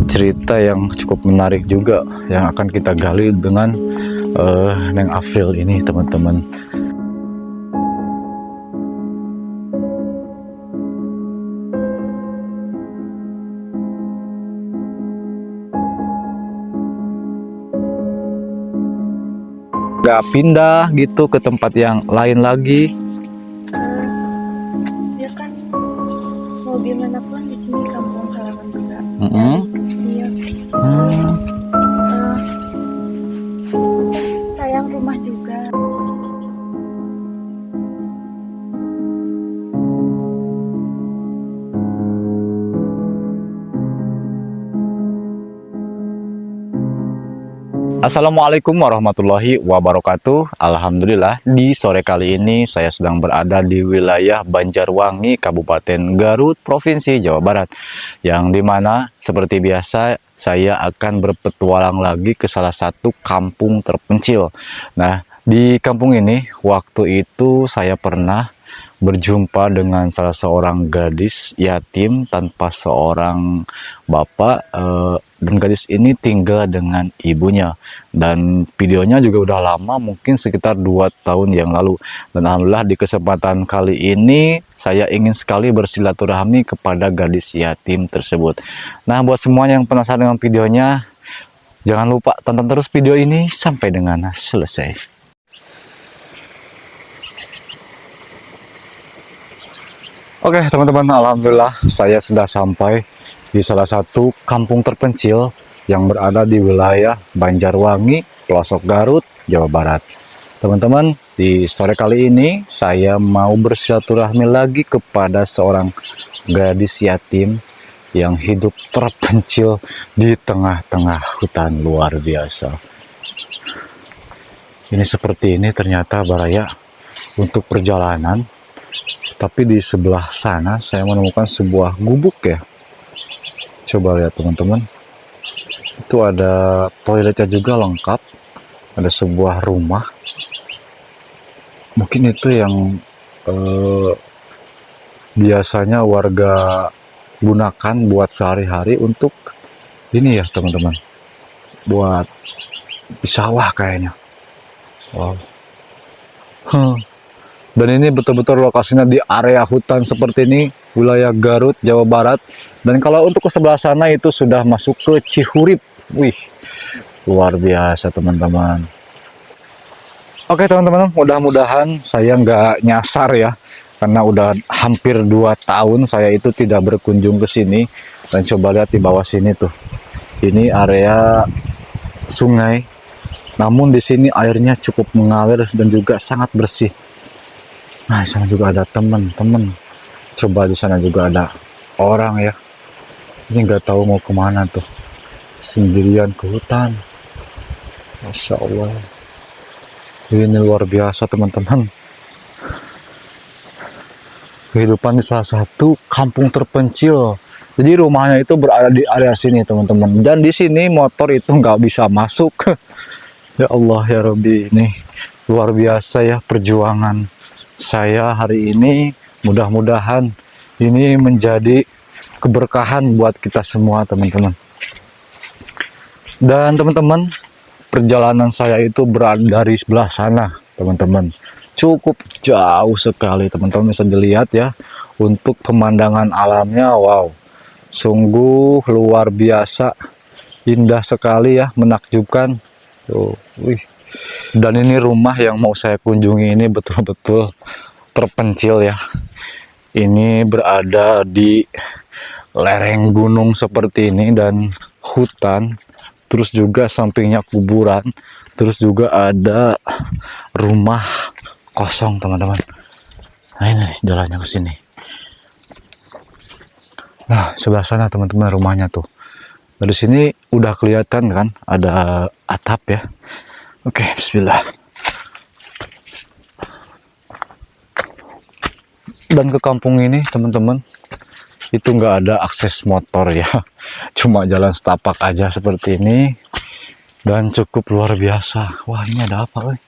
cerita yang cukup menarik juga yang akan kita gali dengan Neng Afril ini, teman-teman. Gak pindah gitu ke tempat yang lain lagi? Ya kan mau gimana pun di sini kampung halaman juga. Mm-mm. Dari kecil. Sayang rumah juga. Assalamualaikum warahmatullahi wabarakatuh. Alhamdulillah, di sore kali ini saya sedang berada di wilayah Banjarwangi, Kabupaten Garut, Provinsi Jawa Barat. Yang dimana seperti biasa saya akan berpetualang lagi ke salah satu kampung terpencil. Nah, di kampung ini waktu itu saya pernah berjumpa dengan salah seorang gadis yatim tanpa seorang bapak, dan gadis ini tinggal dengan ibunya, dan videonya juga udah lama, mungkin sekitar 2 tahun yang lalu. Dan alhamdulillah di kesempatan kali ini saya ingin sekali bersilaturahmi kepada gadis yatim tersebut. Nah, buat semua yang penasaran dengan videonya, jangan lupa tonton terus video ini sampai dengan selesai. Oke teman-teman, alhamdulillah saya sudah sampai di salah satu kampung terpencil yang berada di wilayah Banjarwangi, pelosok Garut, Jawa Barat. Teman-teman, di sore kali ini saya mau bersilaturahmi lagi kepada seorang gadis yatim yang hidup terpencil di tengah-tengah hutan luar biasa. Ini seperti ini ternyata Baraya untuk perjalanan. Tapi di sebelah sana saya menemukan sebuah gubuk ya. Coba lihat teman-teman. Itu ada toiletnya juga lengkap. Ada sebuah rumah. Mungkin itu yang biasanya warga gunakan buat sehari-hari untuk ini ya teman-teman. Buat di sawah kayaknya. Wow. Dan ini betul-betul lokasinya di area hutan seperti ini, wilayah Garut, Jawa Barat. Dan kalau untuk ke sebelah sana itu sudah masuk ke Cihurip. Wih, luar biasa teman-teman. Oke teman-teman, mudah-mudahan saya nggak nyasar ya. Karena udah hampir 2 tahun saya itu tidak berkunjung ke sini. Dan coba lihat di bawah sini tuh. Ini area sungai. Namun di sini airnya cukup mengalir dan juga sangat bersih. Nah, di sana juga ada teman-teman. Coba di sana juga ada orang ya. Ini nggak tahu mau kemana tuh. Sendirian ke hutan. Masya Allah. Ini luar biasa teman-teman. Kehidupan di salah satu kampung terpencil. Jadi rumahnya itu berada di area sini teman-teman. Dan di sini motor itu nggak bisa masuk. Ya Allah ya Rabbi, ini luar biasa ya perjuangan saya hari ini. Mudah-mudahan ini menjadi keberkahan buat kita semua teman-teman. Dan teman-teman, perjalanan saya itu berada dari sebelah sana teman-teman. Cukup jauh sekali teman-teman, bisa dilihat ya. Untuk pemandangan alamnya, wow, sungguh luar biasa, indah sekali ya, menakjubkan tuh. Wih. Dan ini rumah yang mau saya kunjungi ini betul-betul terpencil ya. Ini berada di lereng gunung seperti ini dan hutan. Terus juga sampingnya kuburan. Terus juga ada rumah kosong teman-teman. Nah ini jalannya ke sini. Nah sebelah sana teman-teman rumahnya tuh. Dari sini udah kelihatan kan ada atap ya. Oke, bismillah. Dan ke kampung ini teman-teman, itu nggak ada akses motor ya. Cuma jalan setapak aja seperti ini. Dan cukup luar biasa. Wah, ini ada apa weh?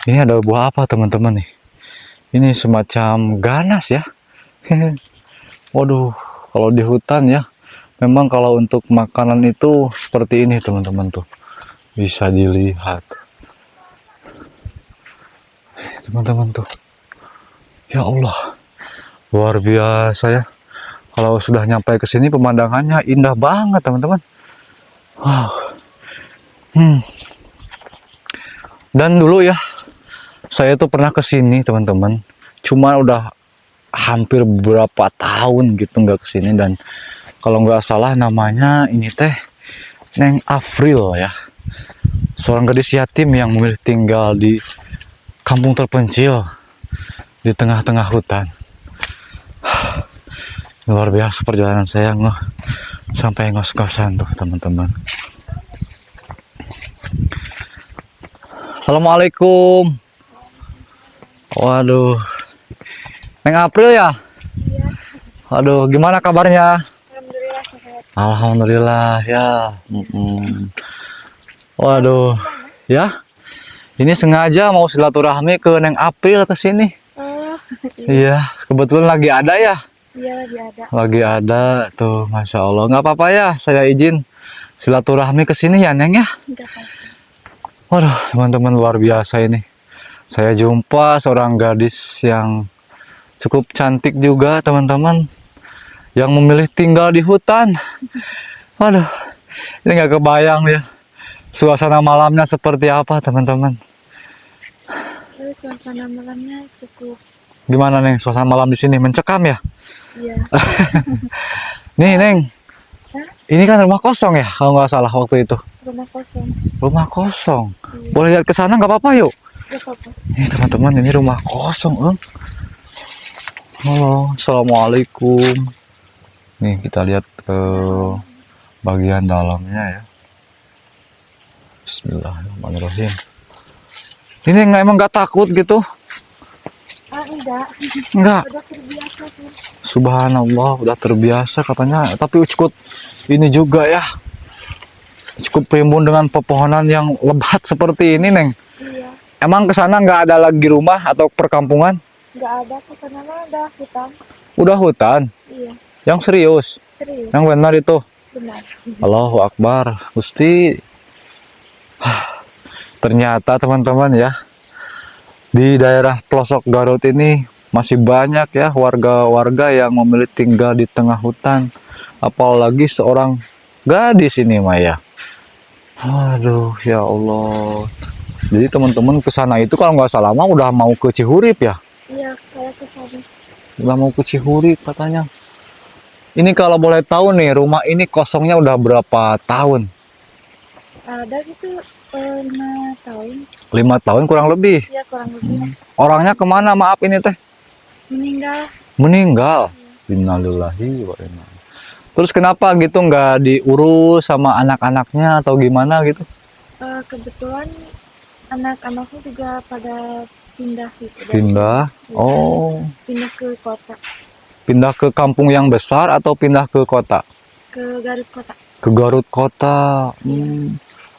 Ini ada buah apa teman-teman nih? Ini semacam ganas ya. Waduh, kalau di hutan ya Memang kalau untuk makanan itu seperti ini teman-teman tuh. Bisa dilihat. Teman-teman tuh. Ya Allah. Luar biasa ya. Kalau sudah nyampe ke sini pemandangannya indah banget teman-teman. Wow. Dan dulu ya, saya tuh pernah ke sini teman-teman. Cuma udah hampir berapa tahun gitu nggak ke sini, dan kalau nggak salah namanya ini teh Neng Afril ya. Seorang gadis yatim yang memilih tinggal di kampung terpencil di tengah-tengah hutan. Luar biasa perjalanan saya sampai ngos-ngosan tuh teman-teman. Assalamualaikum. Waduh, Neng April ya? Iya. Waduh, gimana kabarnya? Alhamdulillah sehat. Alhamdulillah ya. Waduh, ya. Ini sengaja mau silaturahmi ke Neng April ke sini. Oh, Iya, kebetulan lagi ada ya. iya lagi ada. Lagi ada tuh, Masya Allah. Nggak apa-apa ya, saya izin silaturahmi ke sini ya, Neng ya. Enggak apa-apa. Waduh, teman-teman luar biasa ini. Saya jumpa seorang gadis yang cukup cantik juga, teman-teman. Yang memilih tinggal di hutan. Waduh, ini nggak kebayang ya. Suasana malamnya seperti apa, teman-teman. Suasana malamnya cukup. Gimana, Neng? Suasana malam di sini mencekam ya? Iya. Nih, Neng. Hah? Ini kan rumah kosong ya, kalau nggak salah waktu itu. Rumah kosong. Rumah kosong. Iya. Boleh lihat ke sana nggak apa-apa yuk? Enggak apa-apa. Ini teman-teman, ini rumah kosong, Halo, assalamualaikum. Nih kita lihat ke bagian dalamnya ya. Bismillahirrahmanirrahim. Ini emang nggak takut gitu? Enggak. Enggak. Udah terbiasa tuh. Subhanallah, udah terbiasa katanya. Tapi cukup ini juga ya. Cukup primbun dengan pepohonan yang lebat seperti ini, Neng. Iya. Emang ke sana nggak ada lagi rumah atau perkampungan? Enggak ada, karena ada hutan. Udah hutan? Iya. Yang serius? Serius. Yang benar itu? Benar. Allahu Akbar. Gusti. Ternyata teman-teman ya, di daerah pelosok Garut ini masih banyak ya warga-warga yang memilih tinggal di tengah hutan. Apalagi seorang gadis ini, Maya. Aduh, ya Allah. Jadi teman-teman ke sana itu kalau nggak salah mah udah mau ke Cihurip ya? Iya, kayak ke sana. Udah mau ke Cihurip katanya. Ini kalau boleh tahu nih, rumah ini kosongnya udah berapa tahun? Ada gitu 5 tahun. 5 tahun kurang lebih. Iya, kurang lebih. Orangnya kemana? Maaf ini teh. Meninggal. Meninggal. Innalillahi wa inna. Terus kenapa gitu nggak diurus sama anak-anaknya atau gimana gitu? Kebetulan anak-anaknya juga pada pindah gitu. Pindah. Iya. Oh, Pindah ke kota. pindah ke kampung yang besar atau pindah ke kota? Ke Garut kota. Ke Garut kota.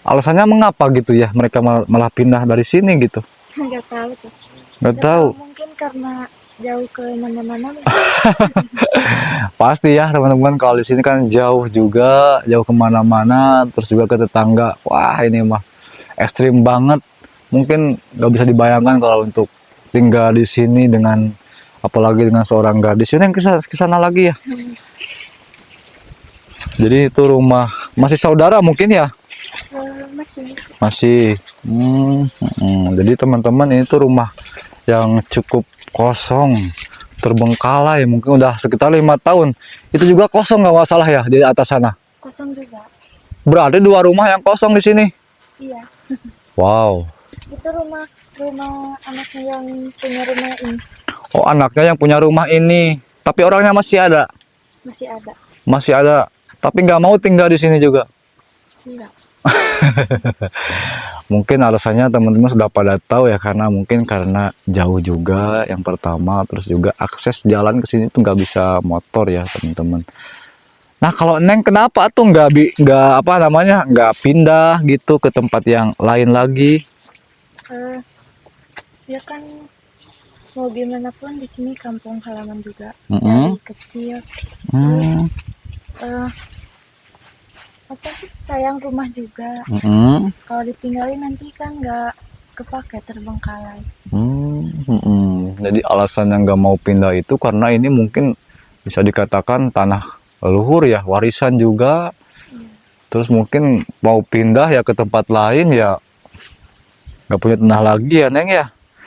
Alasannya mengapa gitu ya? Mereka malah pindah dari sini gitu? Nggak tahu tuh. Nggak tahu. Mungkin karena jauh ke mana-mana. Pasti ya teman-teman, kalau di sini kan jauh juga, jauh kemana-mana, terus juga ke tetangga. Wah ini mah ekstrim banget. Mungkin nggak bisa dibayangkan kalau untuk tinggal di sini dengan apalagi dengan seorang gadis. Ini yang kesana lagi ya. Jadi itu rumah masih saudara mungkin ya? Masih. Masih. Jadi teman-teman ini tuh rumah yang cukup kosong, terbengkalai, mungkin udah sekitar 5 tahun. Itu juga kosong nggak masalah ya di atas sana. Kosong juga. Berarti 2 rumah yang kosong di sini. Iya. Wow. Itu rumah anaknya yang punya rumah ini. Oh, anaknya yang punya rumah ini. Tapi orangnya masih ada. Masih ada. Masih ada. Tapi nggak mau tinggal di sini juga. Enggak. Mungkin alasannya teman-teman sudah pada tahu ya, karena mungkin karena jauh juga yang pertama, terus juga akses jalan ke sini tuh nggak bisa motor ya teman-teman. Nah kalau Neng kenapa tuh nggak pindah gitu ke tempat yang lain lagi? Ya kan mau gimana pun di sini kampung halaman juga. Mm-mm. Dari kecil. Hmm. apa sayang rumah juga. Mm-mm. Kalau ditinggalin nanti kan nggak kepake terbengkalai. Jadi alasan yang nggak mau pindah itu karena ini mungkin bisa dikatakan tanah leluhur ya, warisan juga. Iya. Terus mungkin mau pindah ya ke tempat lain ya nggak punya tanah lagi ya Neng ya.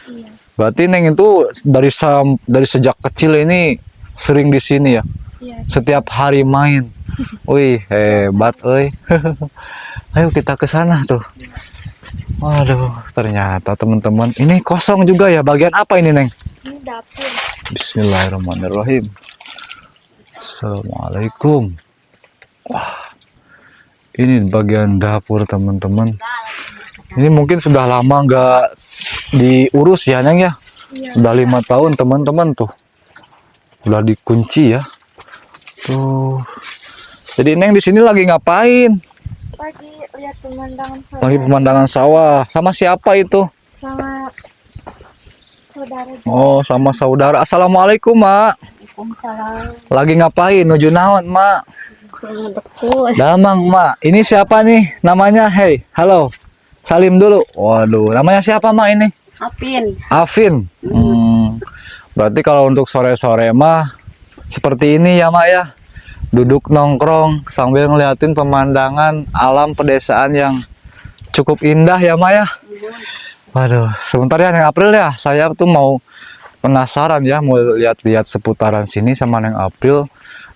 Iya. Berarti Neng itu dari sejak kecil ini sering di sini ya. Iya. Setiap hari main. Wih, hebat euy. Ayo kita ke sana tuh. Waduh, ternyata teman-teman ini kosong juga ya. Bagian apa ini, Neng? Ini dapur. Bismillahirrahmanirrahim. Assalamualaikum. Wah, ini bagian dapur teman-teman. Ini mungkin sudah lama nggak diurus ya, Neng ya. Iya. Udah 5 tahun teman-teman tuh. Udah dikunci ya. Tuh. Jadi Neng di sini lagi ngapain? Lagi lihat pemandangan sawah. Lagi pemandangan sawah. Sama siapa itu? Sama saudara juga. Oh, sama saudara. Assalamualaikum, Mak. Waalaikumsalam. Lagi ngapain? Nuju naon, Mak? Betul. Damang, Mak. Ini siapa nih? Namanya? Hey, halo. Salim dulu. Waduh, namanya siapa, Mak ini? Apin. Afin. Berarti kalau untuk sore-sore mah seperti ini ya, Mak ya. Duduk nongkrong sambil ngeliatin pemandangan alam pedesaan yang cukup indah ya, Mak ya. Waduh, sebentar ya Neng April ya. Saya tuh mau penasaran ya, mau lihat-lihat seputaran sini sama Neng April.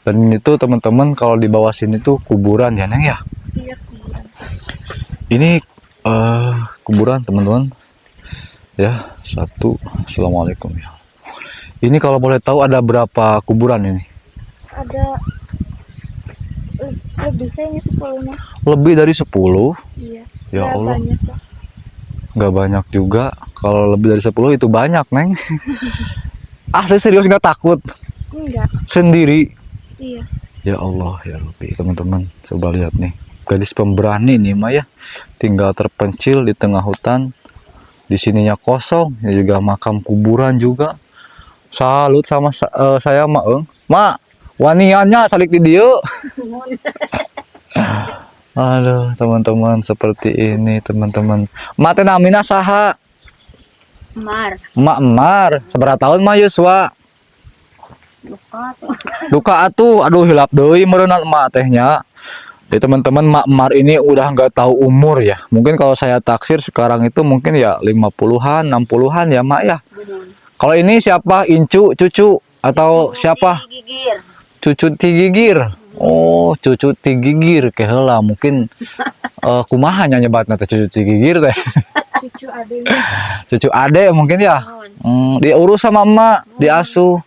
Dan itu teman-teman kalau di bawah sini tuh kuburan ya, Neng ya. Iya, kuburan. Ini kuburan teman-teman. Ya, satu. Assalamualaikum ya. Ini kalau boleh tahu ada berapa kuburan ini? Ada lebih kayaknya 10 nih. Lebih dari 10. Iya. Ya Nggak Allah. banyak, Pak. Nggak banyak juga. Kalau lebih dari 10 itu banyak, Neng. Asli serius nggak takut? Enggak. Sendiri. Iya. Ya Allah, ya Rabbi. Teman-teman, coba lihat nih. Gadis pemberani nih, Maya. Tinggal terpencil di tengah hutan. Di sininya kosong. Ya juga makam kuburan juga. Salut sama saya, Mak. Mak, waniannya salik di dia. Aduh, teman-teman, seperti ini, teman-teman. Mak teh namina saha? Mar. Mak Mar. Seberapa tahun mah Yuswa? Duka atuh, aduh hilap deui meureunna emak tehnya. Jadi teman-teman, Mak Mar ini udah nggak tahu umur ya. Mungkin kalau saya taksir sekarang itu mungkin ya 50-an, 60-an ya, Mak ya. Kalau ini siapa? Incu, cucu atau siapa? Gigir. Cucu Tigigir. Oh, cucu Tigigir keheula mungkin kumaha nya nyebatna teh cucu Tigigir teh. Cucu adenya. Cucu ade mungkin ya. Diurus sama emak, diasuh.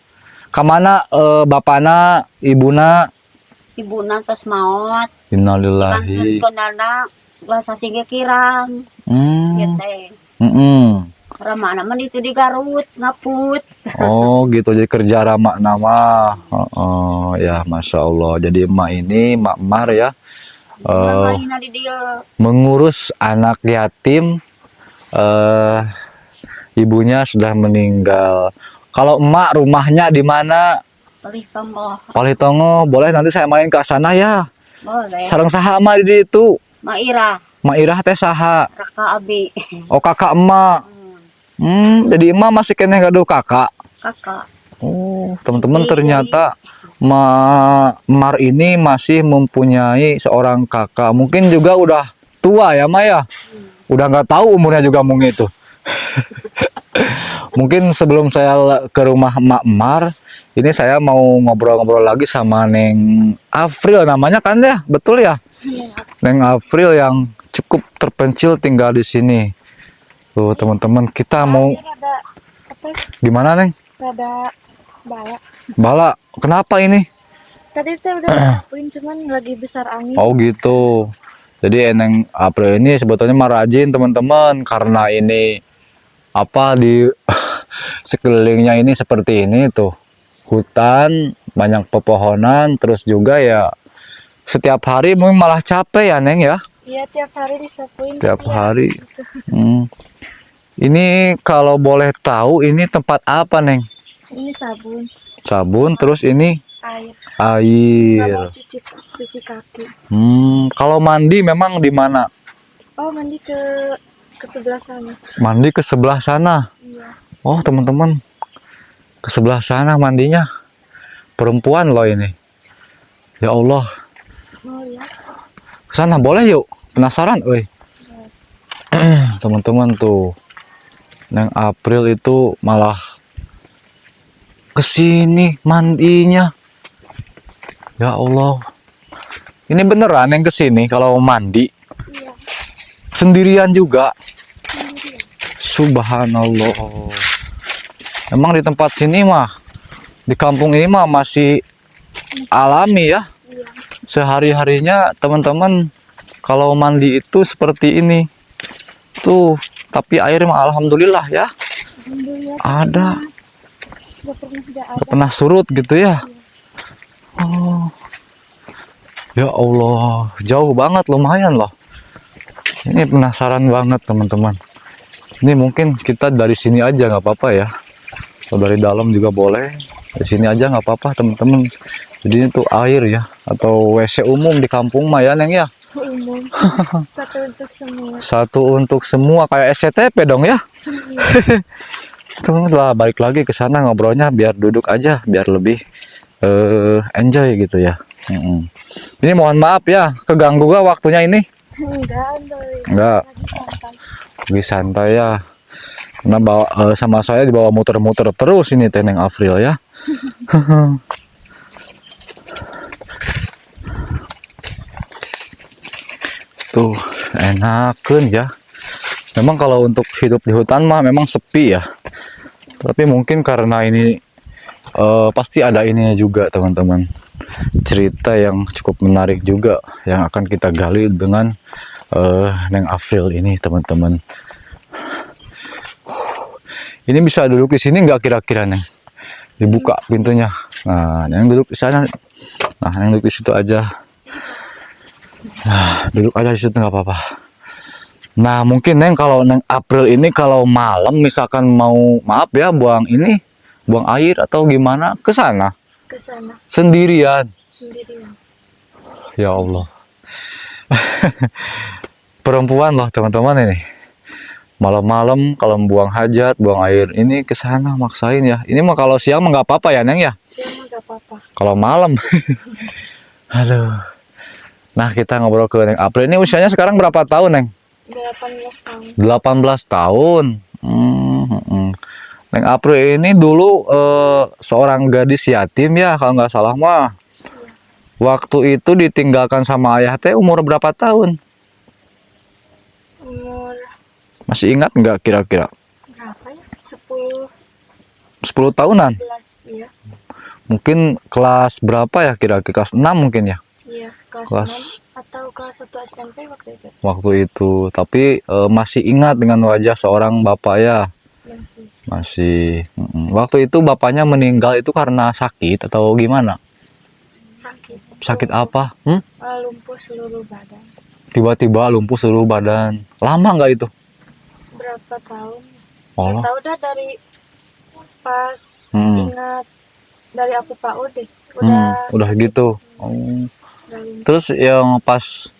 Kamana bapana, ibuna? Ibuna tos maot. Innalillahi. Kenalna bahasa Siga Kirang. Hmm. Teh. Mm-mm. Ramana man itu di Garut, ngaput. Oh gitu, jadi kerja Rama nama. Ya Masya Allah. Jadi emak ini, Mak Mar ya, Mainan di dia. mengurus anak yatim. Ibunya sudah meninggal. Kalau emak rumahnya di mana? Palih Tongo. Palitongo, boleh nanti saya main ke sana ya. Boleh. Sareng saha emak di itu. Maira, Mak Irah teh saha? Raka Abi. Oh kakak emak. Jadi emak masih kene gaduh kakak. Kakak. Oh, teman-teman, ternyata Mar ini masih mempunyai seorang kakak. Mungkin juga udah tua ya, Maya. Udah nggak tahu umurnya juga mungkin itu. Mungkin sebelum saya ke rumah Mak Mar, ini saya mau ngobrol-ngobrol lagi sama Neng April namanya kan ya, betul ya? Neng April yang cukup terpencil tinggal di sini. Tuh teman-teman, kita mau Ada apa? gimana Neng? Ada bala. Bala, kenapa ini? Tadi teh udah ngapain cuman lagi besar angin. Oh gitu. Jadi Neng April ini sebetulnya mah rajin teman-teman, karena ini apa di sekelilingnya ini seperti ini tuh. Hutan, banyak pepohonan, terus juga ya setiap hari mungkin malah capek ya Neng ya. Iya, tiap hari disapuin. Tiap tapi ya hari. gitu. Ini kalau boleh tahu ini tempat apa Neng? Ini sabun, Sabun, terus ini air. Nggak Air. mau cuci kaki. Kalau mandi memang di mana? Oh, mandi ke sebelah sana. Mandi ke sebelah sana. Iya. Oh, teman-teman. Ke sebelah sana mandinya. Perempuan loh ini. Ya Allah. Mau lihat? Ke sana boleh yuk. Penasaran, woi. Teman-teman tuh. Neng April itu malah kesini mandinya. Ya Allah. Ini beneran yang kesini kalau mandi. Iya. Sendirian juga. Sendirian. Subhanallah. Emang di tempat sini mah, di kampung ini mah masih alami ya. Iya. Sehari-harinya teman-teman kalau mandi itu seperti ini. Tuh, tapi air mah alhamdulillah ya. Alhamdulillah. Ada. Nggak Gak pernah surut gitu ya. Iya. Oh. Ya Allah, jauh banget lumayan loh. Ini penasaran banget teman-teman. Ini mungkin kita dari sini aja nggak apa-apa ya. Kalau dari dalam juga boleh. Di sini aja nggak apa-apa teman-teman. Jadi itu air ya, atau WC umum di kampung mah ya Neng ya. Umum. Satu untuk semua. Satu untuk semua kayak SCTP dong ya. Teman-teman lah balik lagi ke sana ngobrolnya biar duduk aja, biar lebih enjoy gitu ya. Ini mohon maaf ya, keganggu gak waktunya ini? Enggak. Lebih santai ya. Karena bawa sama saya dibawa muter-muter terus ini Teneng April ya. Tuh, enakan ya. Memang kalau untuk hidup di hutan mah memang sepi ya. Tapi mungkin karena ini pasti ada ininya juga teman-teman. Cerita yang cukup menarik juga yang akan kita gali dengan Neng April ini teman-teman. Ini bisa duduk di sini nggak kira-kira Neng? Dibuka pintunya. Nah, Neng duduk di sana. Nah, Neng duduk di situ aja. Nah, duduk aja di situ nggak apa-apa. Nah, mungkin Neng kalau Neng April ini kalau malam misalkan mau maaf ya buang air atau gimana ke sana? Ke sana Sendirian. sendirian. Ya Allah. Perempuan loh teman-teman ini. Malam-malam kalau buang hajat, buang air ini ke sana maksain ya. Ini mah kalau siang mah nggak apa-apa ya Neng ya. Siang nggak apa-apa. Kalau malam. Aduh. Nah, kita ngobrol ke Neng April. Ini usianya sekarang berapa tahun, Neng? 18 tahun. 18 tahun. Neng April ini dulu seorang gadis yatim ya, kalau nggak salah mah. Waktu itu ditinggalkan sama ayah teh umur berapa tahun? Umur Masih ingat nggak kira-kira? berapa ya? 10, 10 tahunan? 11 ya. Mungkin kelas berapa ya kira-kira? Kelas 6 mungkin ya? Iya, kelas Kelas 6 atau kelas 1 SMP waktu itu. waktu itu. Tapi masih ingat dengan wajah seorang bapak ya? Masih. Masih. Waktu itu bapaknya meninggal itu karena sakit atau gimana? Sakit. Sakit apa? Lumpuh seluruh badan. Tiba-tiba lumpuh seluruh badan. Lama nggak itu? Berapa tahun? Allah. Tahu dah dari pas ingat dari aku PAUD deh. Udah sakit. gitu. Udah lumpuh. Terus yang pas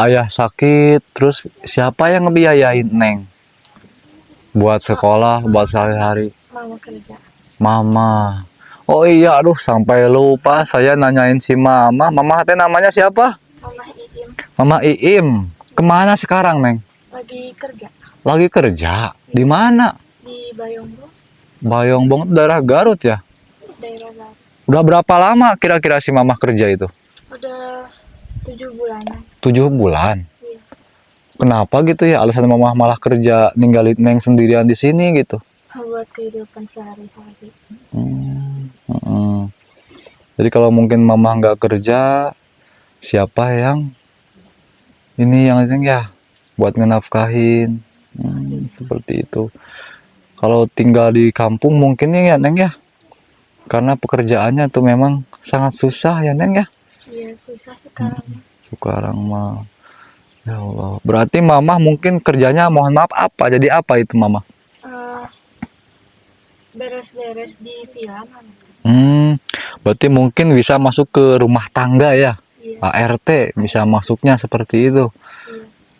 ayah sakit, terus siapa yang ngebiayain Neng? Buat sekolah, buat sehari-hari. Mama kerja. Mama. Oh iya, aduh sampai lupa saya nanyain si Mama. Mama teh namanya siapa? Mama Iim Mama Iim. Kemana sekarang, Neng? lagi kerja Lagi kerja. Di mana? di Bayongbong, Bayongbong itu daerah Garut ya? daerah Garut. Udah berapa lama kira-kira si Mama kerja itu? Udah 7 bulanan. 7 bulan. Iya. Kenapa gitu ya? Alasan Mama malah kerja ninggalin Neng sendirian di sini gitu? Buat kehidupan sehari-hari. Jadi kalau mungkin Mama nggak kerja, siapa yang Neng ya buat ngenafkahin? Seperti itu. Kalau tinggal di kampung mungkin ya Neng ya, karena pekerjaannya tuh memang sangat susah ya Neng ya. Iya, susah sekarang. Sekarang mah, ya Allah. Berarti Mama mungkin kerjanya mohon maaf apa? Jadi apa itu Mama? Beres-beres di film. Berarti mungkin bisa masuk ke rumah tangga ya. Iya. ART bisa masuknya seperti itu.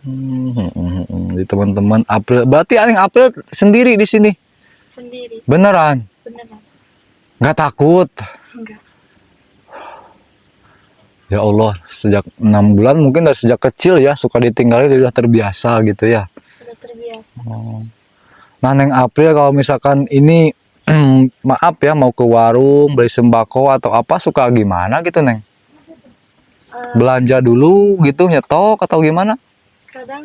Iya. Di teman-teman April. Berarti Aning April sendiri di sini. Sendiri. Beneran? Beneran. Nggak takut? Enggak. Ya Allah, sejak 6 bulan mungkin dari sejak kecil ya suka ditinggalin udah terbiasa gitu ya. Udah terbiasa. Oh. Nah, Neng April kalau misalkan ini maaf ya mau ke warung beli sembako atau apa suka gimana gitu Neng? Eh, Belanja dulu gitu nyetok atau gimana? kadang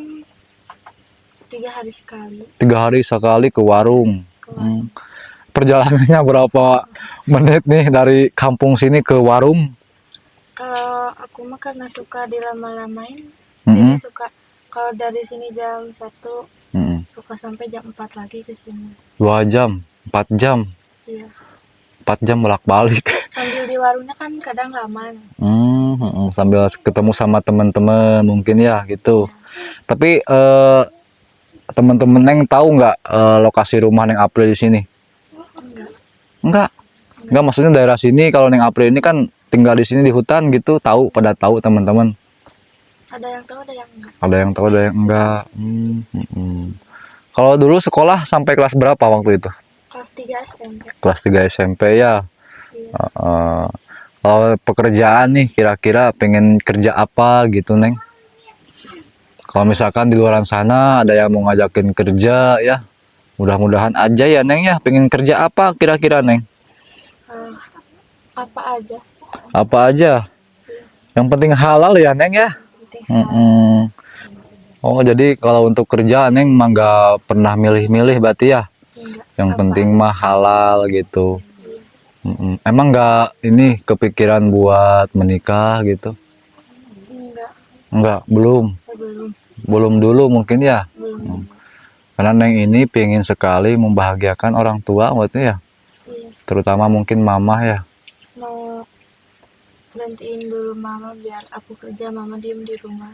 3 hari sekali 3 hari sekali ke warung. ke warung. Perjalanannya berapa menit nih dari kampung sini ke warung? Kalau aku mah karena suka dilama-lamain, Mm-mm. jadi suka kalau dari sini jam 1 Mm-mm. suka sampai jam 4 lagi ke sini. 2 jam, 4 jam, Iya. 4 jam bolak-balik. Sambil di warungnya kan kadang lama. Sambil ketemu sama teman-teman mungkin ya gitu. Tapi teman-teman Neng tahu nggak lokasi rumah Neng April di sini? Enggak. Enggak. Enggak, maksudnya daerah sini kalau Neng April ini kan tinggal di sini di hutan gitu, pada tahu teman-teman. Ada yang tahu, ada yang enggak. Ada yang tahu, ada yang enggak. Kalau dulu sekolah sampai kelas berapa waktu itu? Kelas 3 SMP. Kelas 3 SMP ya. Iya. Kalau pekerjaan nih kira-kira pengen kerja apa gitu Neng? Kalau misalkan di luar sana ada yang mau ngajakin kerja ya, mudah-mudahan aja ya Neng ya. Pengen kerja apa kira-kira Neng? Eh, apa aja Apa aja? Yang penting halal ya Neng ya. penting. Oh, jadi kalau untuk kerja Neng mah nggak pernah milih-milih berarti ya. Enggak. Yang Apa penting aja. mah halal gitu. Iya. Emang nggak ini kepikiran buat menikah gitu? Enggak. Enggak, belum. Belum. Belum dulu mungkin ya. Belum. Karena Neng ini pengen sekali membahagiakan orang tua waktu ya. Iya. Terutama mungkin mama ya. Mau gantiin dulu mama biar aku kerja, mama diem di rumah.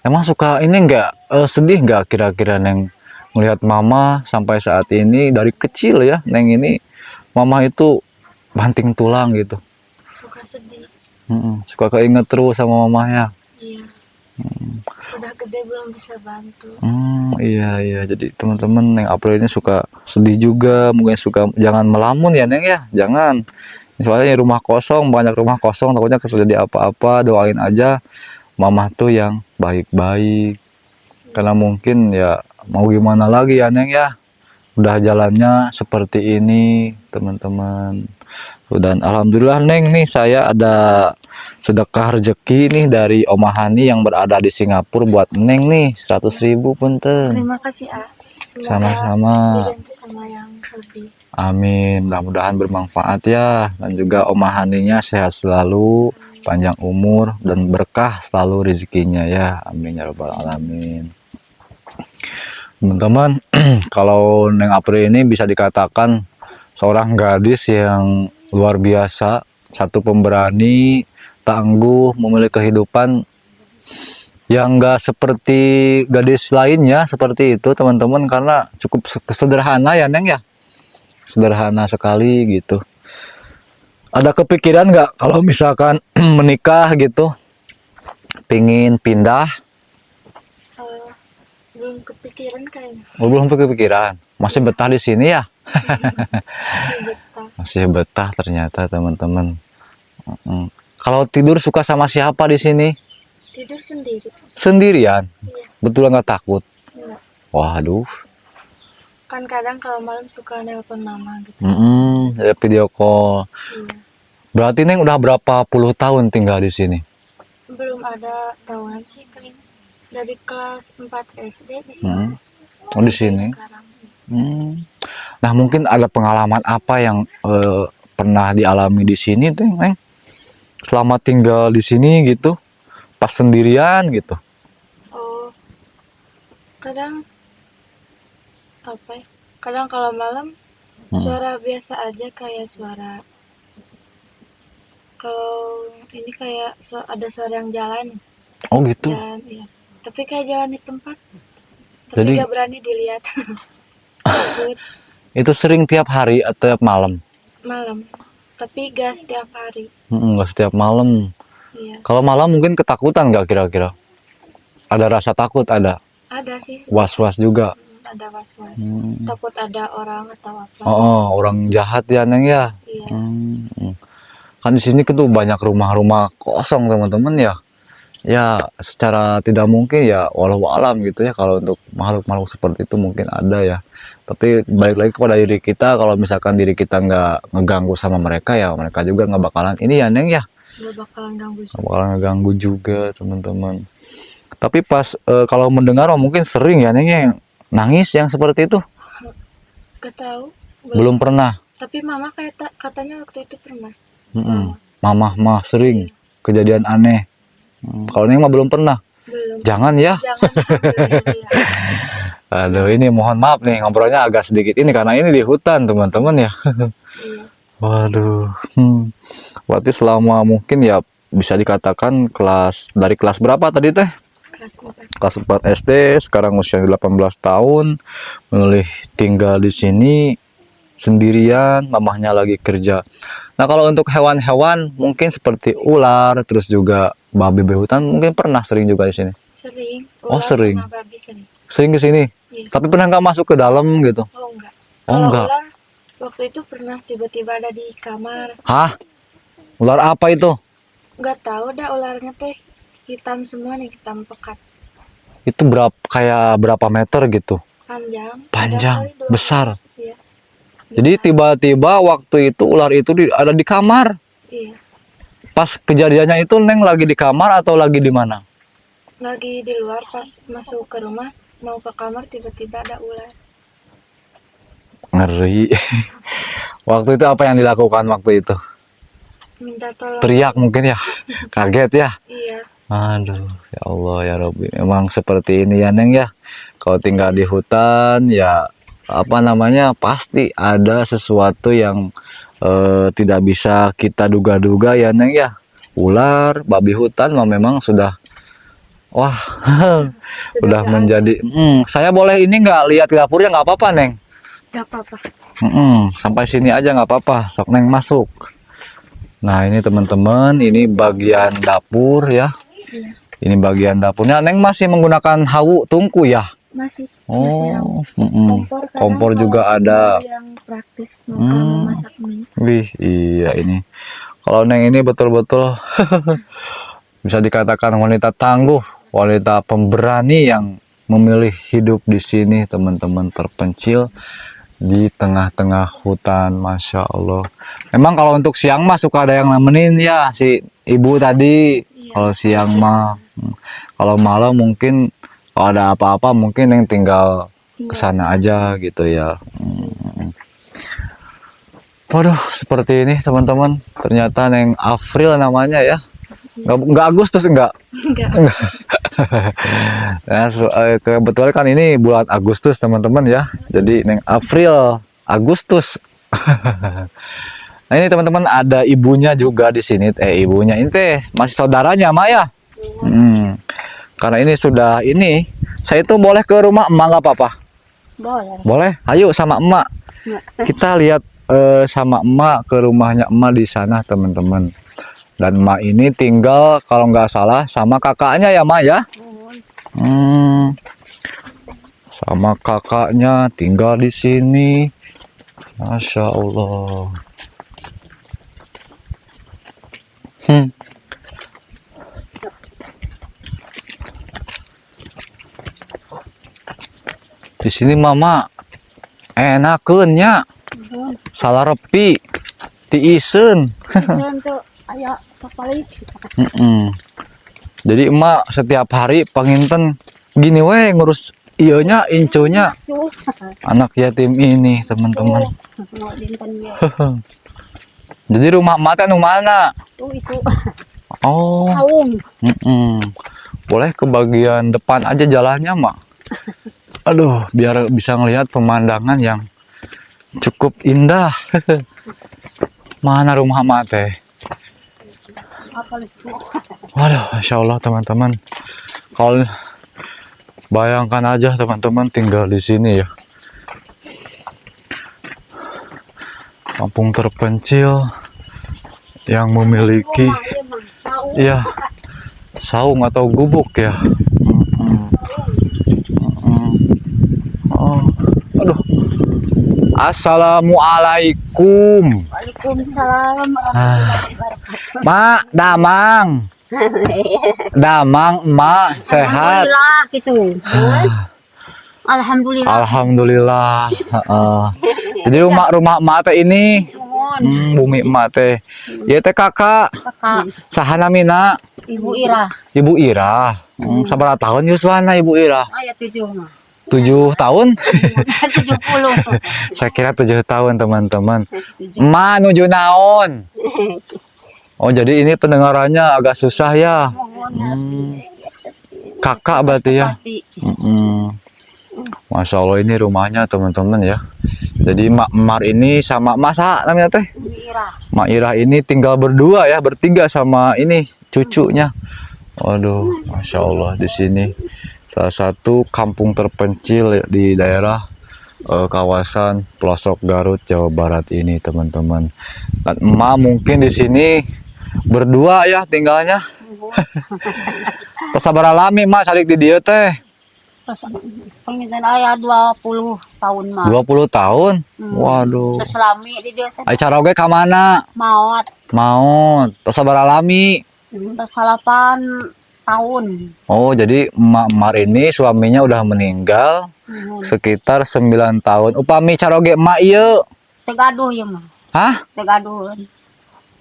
Emang suka ini nggak sedih nggak kira-kira Neng melihat mama sampai saat ini dari kecil ya Neng ini mama itu banting tulang gitu. Suka sedih. Suka keinget terus sama mamanya. Iya. Udah gede belum bisa bantu. Iya, jadi teman-teman Neng April ini suka sedih juga, mungkin suka jangan melamun ya Neng ya, jangan. Soalnya rumah kosong, banyak rumah kosong, takutnya terjadi apa-apa, doain aja mama tuh yang baik-baik. Karena mungkin ya mau gimana lagi ya Neng ya, udah jalannya seperti ini teman-teman. Dan alhamdulillah Neng nih saya ada sedekah rezeki nih dari Oma Hani yang berada di Singapura buat Neng nih 100.000 punten. Terima kasih ah. Semoga Sama-sama. diganti sama yang lebih. Amin. Mudah-mudahan bermanfaat ya. Dan juga Oma Haninya sehat selalu, panjang umur dan berkah selalu rezekinya ya. Amin ya rabbal alamin. Teman-teman, kalau Neng April ini bisa dikatakan seorang gadis yang luar biasa, satu pemberani, tangguh, memiliki kehidupan yang enggak seperti gadis lainnya seperti itu teman-teman, karena cukup sederhana ya Neng ya, sederhana sekali gitu. Ada kepikiran nggak kalau misalkan menikah gitu, pingin pindah? Belum kepikiran kayaknya. Belum kepikiran, masih betah di sini ya? Masih betah. Masih betah ternyata teman-teman. Kalau tidur suka sama siapa di sini? Tidur sendiri. Sendirian? Iya. Betul nggak takut? Enggak. Waduh. Kan kadang kalau malam suka nelpon mama gitu. Ya video call. Iya. Berarti Neng udah berapa puluh tahun tinggal di sini? Belum ada tahunan sih kayaknya. Dari kelas 4 SD di sini. Oh di sini. Sekarang. Nah mungkin ada pengalaman apa yang pernah dialami di sini tuh Neng? Selama tinggal di sini gitu, pas sendirian gitu. Oh, kadang apa ya? Kadang kalau malam suara biasa aja kayak suara. Kalau ini kayak ada suara yang jalan. Oh gitu. Jalan, iya. Tapi kayak jalan di tempat. Tapi Jadi- gak berani dilihat. Takut. Itu sering tiap hari atau tiap malam? malam. Tapi gak setiap hari. Nggak setiap malam. Iya. Kalau malam mungkin ketakutan nggak kira-kira? Ada rasa takut, ada Ada sih. was-was juga. Ada was-was. Takut ada orang atau apa. Oh, orang jahat ya Neng ya. Iya. Kan di sini kan tuh banyak rumah-rumah kosong teman-teman ya. Ya secara tidak mungkin ya walau alam gitu ya, kalau untuk makhluk-makhluk seperti itu mungkin ada ya. Tapi balik lagi kepada diri kita, kalau misalkan diri kita nggak ngeganggu sama mereka ya mereka juga nggak bakalan ini ya Neng ya. Gak bakalan ganggu Nggak juga. bakalan ngeganggu juga teman-teman. Tapi pas kalau mendengar mungkin sering ya Neng yang nangis yang seperti itu. Gak tahu. Belum pernah. Tapi mama katanya waktu itu pernah. Mamah mah sering kejadian aneh. Kalau Neng mah belum pernah. Belum. Jangan ya. Jangan. Belum, ya. Aduh, ini mohon maaf nih ngobrolnya agak sedikit ini karena ini di hutan teman-teman ya. Iya. Waduh. Berarti selama mungkin ya bisa dikatakan dari kelas berapa tadi teh? Kelas 4. Kelas 4 SD, sekarang usia 18 tahun, memilih tinggal di sini sendirian, mamahnya lagi kerja. Nah, kalau untuk hewan-hewan mungkin seperti ular, terus juga babi hutan mungkin pernah sering juga di sini. Sering. Oh, Ular sering. sama babi sering. Sering ke sini. Iya. Tapi pernah nggak masuk ke dalam gitu? Oh enggak. Oh, Kalau enggak. ular waktu itu pernah tiba-tiba ada di kamar. Hah? Ular apa itu? Nggak tahu dah ularnya teh hitam semua nih, hitam pekat. Itu berapa meter gitu? Panjang. Panjang, Ada kali 2 besar. meter. Iya. Jadi tiba-tiba waktu itu ular itu ada di kamar. Iya. Pas kejadiannya itu Neng lagi di kamar atau lagi di mana? Lagi di luar, pas masuk ke rumah mau ke kamar tiba-tiba ada ular. Ngeri. Waktu itu apa yang dilakukan waktu itu? Minta tolong. Teriak mungkin ya? Kaget ya? Iya. Aduh, ya Allah ya Rabbi. Memang seperti ini ya Neng ya. Kalau tinggal di hutan ya apa namanya pasti ada sesuatu yang tidak bisa kita duga-duga ya Neng ya. Ular, babi hutan memang sudah wah udah nggak menjadi. Saya boleh ini nggak lihat dapurnya nggak apa-apa Neng? Gak apa-apa. Sampai sini aja nggak apa-apa. Sok Neng masuk. Nah ini teman-teman, ini bagian dapur ya. Iya. Ini bagian dapurnya. Neng masih menggunakan hawu tungku ya? Masih Oh, kompor, kadang kompor kalau juga ada. yang praktis mau masak mie. Wih, iya ini. Kalau Neng ini betul-betul bisa dikatakan wanita tangguh, wanita pemberani yang memilih hidup di sini, teman-teman, terpencil di tengah-tengah hutan. Masya Allah. Memang kalau untuk siang mah suka ada yang nemenin ya si ibu tadi. Iya. Kalau siang mah, kalau malam mungkin kalau ada apa-apa mungkin yang tinggal ke sana aja gitu ya. Waduh, seperti ini teman-teman. Ternyata Neng Afril namanya ya. Nggak Agustus enggak? Enggak. Nah, kebetulan kan ini bulan Agustus teman-teman ya. Jadi Neng April, Agustus. Nah ini teman-teman ada ibunya juga di sini. Ibunya ini teh masih saudaranya Mak ya. Karena ini sudah ini. Saya itu boleh ke rumah emak nggak apa-apa? Boleh. Boleh. Ayo sama emak. Kita lihat sama emak ke rumahnya emak di sana teman-teman. Dan emak ini tinggal kalau nggak salah sama kakaknya ya Mak ya. Sama kakaknya tinggal di sini. Masya Allah. Di sini mama enakeunnya salarepi diisen. Untuk ayo papalit. Jadi emak setiap hari penginten gini weh ngurus ionya incunya anak yatim ini teman-teman. Jadi rumah emak teh nu mana? Itu Oh. kaum. Boleh ke bagian depan aja jalannya mak. Aduh, biar bisa ngelihat pemandangan yang cukup indah. Mana rumah emak teh? Waduh, Masya Allah teman-teman. Kalau bayangkan aja teman-teman tinggal di sini ya. kampung terpencil yang memiliki ya saung atau gubuk ya. Oh, aduh. Assalamualaikum. Waalaikumsalam Ah, warahmatullahi wabarakatuh. Mak, damang, damang, emak sehat. Alhamdulillah gitu. Ah, Alhamdulillah. Alhamdulillah. Heeh. Jadi rumah emak teh ini, Nuhun, bumi emak teh. Ya teh kakak, Kakak, sahana mina, Ibu Ira. Ibu Ira. Sabaraha tahun Yuswana Ibu Ira? Ayat 7 mah. 7 tahun? 70. Saya kira 7 tahun teman-teman. 7. Emak nuju naon? Oh jadi ini pendengarannya agak susah ya. Mohon Kakak berarti ya. hati. Masya Allah ini rumahnya teman-teman ya. Jadi Mak Mar ini sama masa namanya teh Ibu Ira. Mak Irah ini tinggal berdua ya, bertiga sama ini cucunya. Waduh, Masya Allah di sini salah satu kampung terpencil di daerah kawasan pelosok Garut Jawa Barat ini teman-teman. Dan emak mungkin di sini berdua ya tinggalnya. Terus sabar alami mak sadik di dia teh Terus penginten ayah 20 tahun mah. 20 tahun. Waduh. Terus lami di dia teh Acara oge ka mana? maot. Mau. Terus sabar alami. Terus 8 tahun. Oh, jadi Mak Mar ini suaminya udah meninggal sekitar 9 tahun. Upami caroge emak ieu. Tegaduh ya mah. Hah? Tegaduh.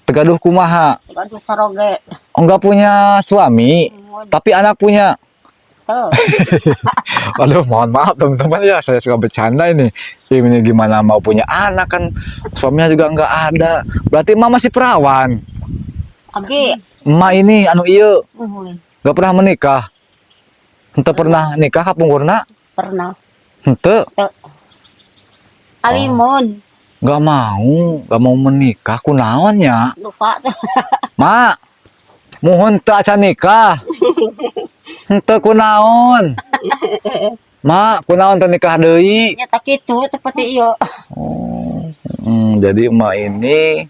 Tegaduh kumaha? Tegaduh saroge. Oh, enggak punya suami, tapi anak punya. Tuh. Waduh, mohon maaf teman-teman ya, saya suka bercanda ini. Ini gimana mau punya anak kan suaminya juga enggak ada. Berarti emak masih perawan. Abi. Emak ini anu ieu Uhun. enggak pernah menikah. Henteu pernah nikah kapungkurna? Pernah. Henteu. Tuh. Alimun. Enggak mau menikah kunaonnya. Lupa tuh. Mak, mohon teu acan nikah. Henteu kunaon. Mak, kunaon teu nikah deui. Nyata gitu seperti iyo. Oh, jadi emak ini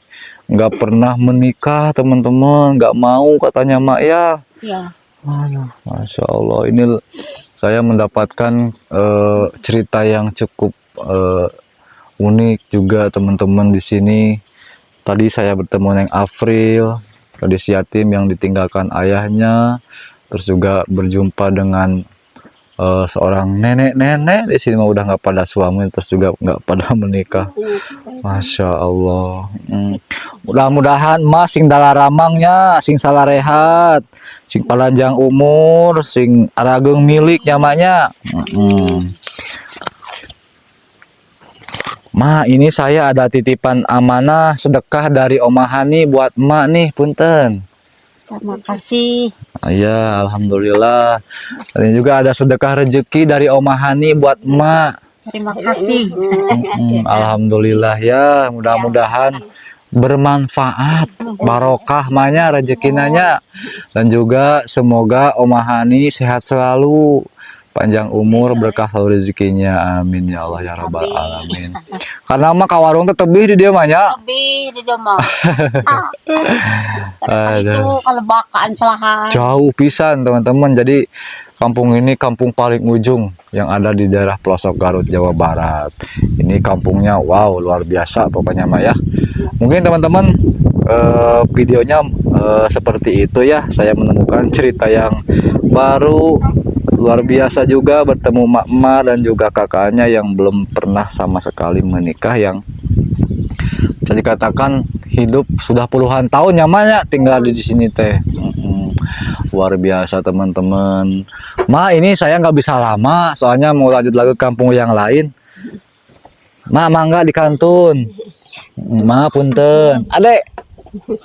nggak pernah menikah teman-teman, nggak mau katanya mak ya. Iya. Aduh, Masya Allah ini saya mendapatkan cerita yang cukup unik juga teman-teman di sini. Tadi saya bertemu dengan Afril, gadis yatim yang ditinggalkan ayahnya, terus juga berjumpa dengan seorang nenek-nenek di sini mah udah nggak pada suami, terus juga nggak pada menikah. Masya Allah. Mudah-mudahan mas sing dalaramangnya, sing salarehat, sing panjang umur, sing arageng milik nyamanya. Ma, ini saya ada titipan amanah sedekah dari Oma Hani buat emak nih, punten. Terima kasih. Ya, alhamdulillah. Dan juga ada sedekah rezeki dari Oma Hani buat emak. Terima kasih. Alhamdulillah ya, mudah-mudahan bermanfaat, barokah mahnya rezekinanya, dan juga semoga Oma Hani sehat selalu, panjang umur, berkah selalu rezekinya, amin ya Allah ya rabbal alamin. Karena mah kawarung teh tebih di dia mah nya. Lebih di rumah. Itu kalau bakaan celahan. Jauh pisan teman-teman. Jadi kampung ini kampung paling ujung yang ada di daerah pelosok Garut Jawa Barat. Ini kampungnya wow luar biasa pokoknya mah ya. Mungkin teman-teman videonya seperti itu ya. Saya menemukan cerita yang baru, luar biasa juga bertemu mak-mak dan juga kakaknya yang belum pernah sama sekali menikah, yang bisa dikatakan hidup sudah puluhan tahun nyamannya tinggal di sini teh. Luar biasa teman-teman. Ma, ini saya nggak bisa lama soalnya mau lanjut lagi ke kampung yang lain. Ma, mangga di kantun. Ma, punten. Adek.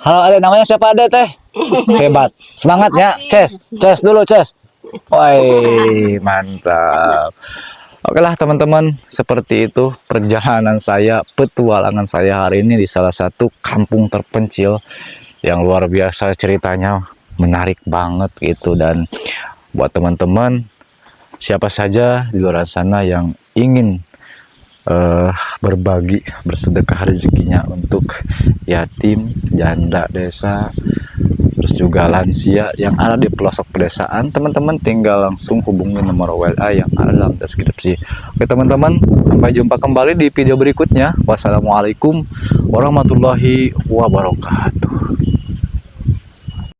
Halo adek, namanya siapa adek teh? Hebat. Semangatnya. Ces dulu ces. Woi, mantap. Oke lah teman-teman, seperti itu perjalanan saya, petualangan saya hari ini di salah satu kampung terpencil yang luar biasa ceritanya, menarik banget gitu. Dan buat teman-teman siapa saja di luar sana yang ingin berbagi, bersedekah rezekinya untuk yatim, janda desa, terus juga lansia yang ada di pelosok pedesaan. Teman-teman tinggal langsung hubungi nomor WA yang ada dalam deskripsi. Oke teman-teman, sampai jumpa kembali di video berikutnya. Wassalamualaikum warahmatullahi wabarakatuh.